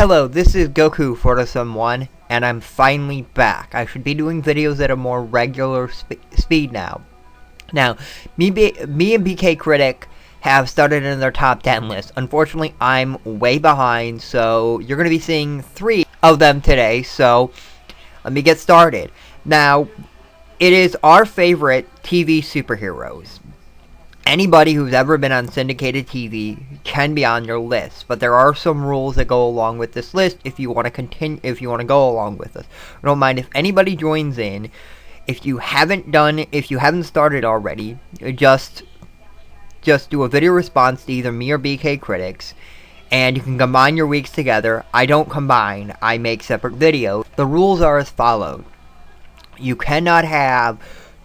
Hello, this is Goku for someone, and I'm finally back. I should be doing videos at a more regular speed now. Now, me and BKcritic have started in their top 10 list. Unfortunately, I'm way behind, so you're going to be seeing 3 of them today, so let me get started. Now, it is our favorite TV superheroes. Anybody who's ever been on syndicated TV can be on your list, but there are some rules that go along with this list if you want to go along with us. I don't mind if anybody joins in. If you haven't started already, just do a video response to either me or BKcritics, and you can combine your weeks together. I don't combine, I make separate videos. The rules are as follows. You cannot have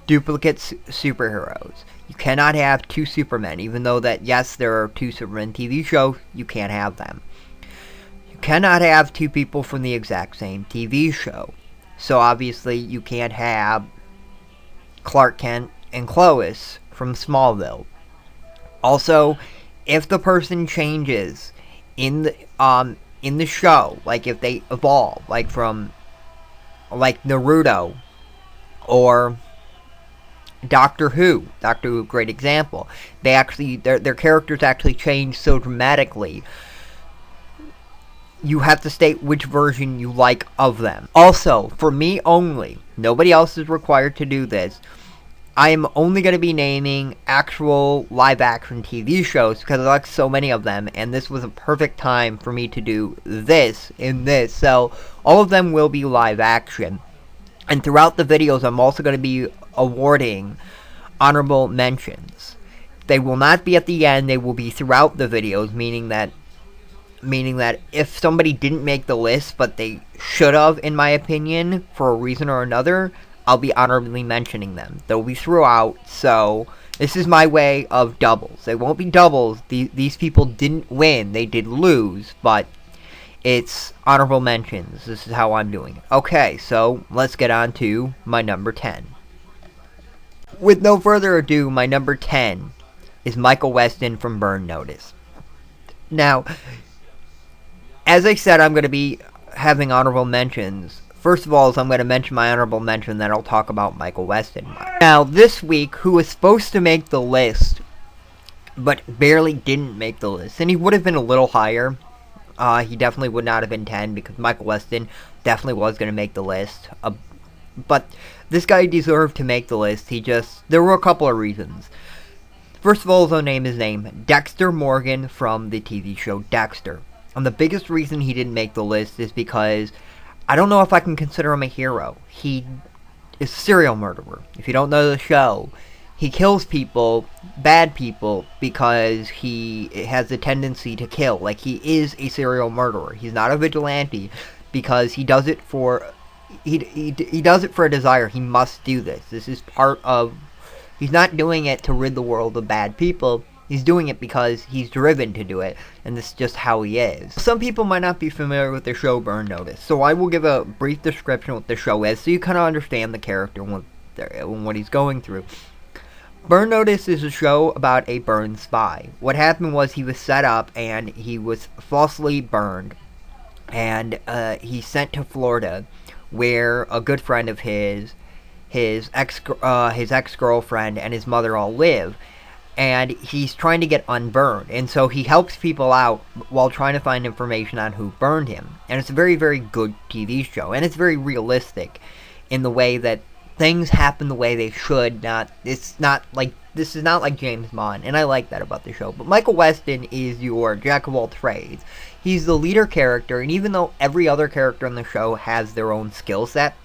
duplicate superheroes. You cannot have 2 Supermen, even though that, yes, there are 2 Superman TV shows, you can't have them. You cannot have 2 people from the exact same TV show. So obviously you can't have Clark Kent and Lois from Smallville. Also, if the person changes in the show, like if they evolve, like Naruto or Doctor Who, great example. Their characters actually change so dramatically. You have to state which version you like of them. Also, for me only, nobody else is required to do this. I am only going to be naming actual live-action TV shows because I like so many of them, and this was a perfect time for me to do this in this. So, all of them will be live-action. And throughout the videos, I'm also going to be awarding honorable mentions. They will not be at the end, they will be throughout the videos, meaning that if somebody didn't make the list, but they should have, in my opinion, for a reason or another, I'll be honorably mentioning them. They'll be throughout, so this is my way of doubles. They won't be doubles. These people didn't win, they did lose, but it's honorable mentions. This is how I'm doing it. Okay, so let's get on to my number 10. With no further ado, my number 10 is Michael Weston from Burn Notice. Now, as I said, I'm going to be having honorable mentions. First of all, I'm going to mention my honorable mention, then I'll talk about Michael Weston. Now, this week, who was supposed to make the list, but barely didn't make the list, and he would have been a little higher. He definitely would not have been 10 because Michael Weston definitely was going to make the list. But this guy deserved to make the list. There were a couple of reasons. First of all, his own name, Dexter Morgan from the TV show Dexter. And the biggest reason he didn't make the list is because I don't know if I can consider him a hero. He is a serial murderer. If you don't know the show, he kills people, bad people, because he has a tendency to kill. Like, he is a serial murderer. He's not a vigilante because he does it for he does it for a desire. He must do this. This is part of. He's not doing it to rid the world of bad people. He's doing it because he's driven to do it, and this is just how he is. Some people might not be familiar with the show Burn Notice, so I will give a brief description of what the show is, so you kind of understand the character and what he's going through. Burn Notice is a show about a burned spy. What happened was he was set up and he was falsely burned, and he's sent to Florida, where a good friend of his ex-girlfriend and his mother all live, and he's trying to get unburned, and so he helps people out while trying to find information on who burned him. And it's a very, very good TV show, and it's very realistic in the way that things happen the way they should. This is not like James Bond, and I like that about the show. But Michael Weston is your jack of all trades. He's the leader character, and even though every other character on the show has their own skill set,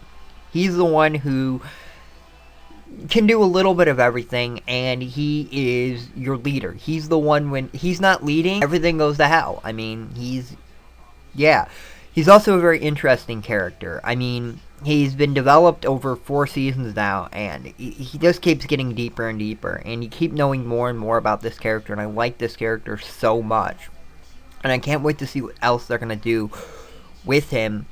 he's the one who can do a little bit of everything, and he is your leader. He's the one, when he's not leading, everything goes to hell. I mean, he's also a very interesting character. I mean, he's been developed over 4 seasons now, and he just keeps getting deeper and deeper, and you keep knowing more and more about this character, and I like this character so much. And I can't wait to see what else they're going to do with him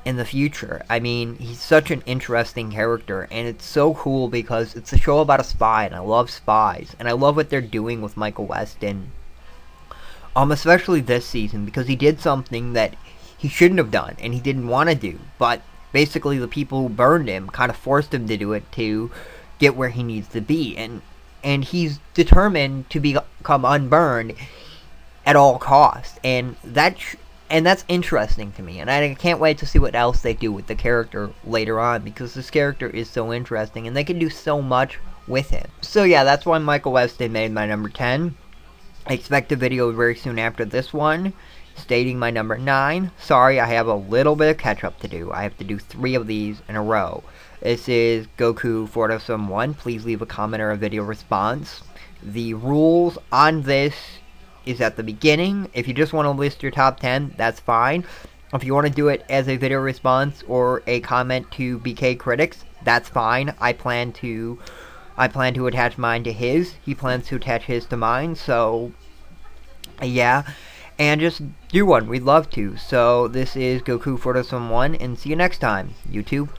in the future. I mean, he's such an interesting character, and it's so cool because it's a show about a spy, and I love spies, and I love what they're doing with Michael Weston. Especially this season, because he did something that he shouldn't have done and he didn't want to do. But basically the people who burned him kind of forced him to do it to get where he needs to be. And he's determined to become unburned at all costs. And that's interesting to me. And I can't wait to see what else they do with the character later on, because this character is so interesting and they can do so much with him. So yeah, that's why Michael Weston made my number 10. I expect a video very soon after this one stating my number 9. Sorry, I have a little bit of catch up to do. I have to do 3 of these in a row. This is Goku Fortosum 1. Please leave a comment or a video response. The rules on this is at the beginning. If you just want to list your top 10, that's fine. If you want to do it as a video response or a comment to BKcritic, that's fine. I plan to attach mine to his. He plans to attach his to mine. So yeah, and just do one. We'd love to. So this is Goku Fortosum 1, and see you next time, YouTube.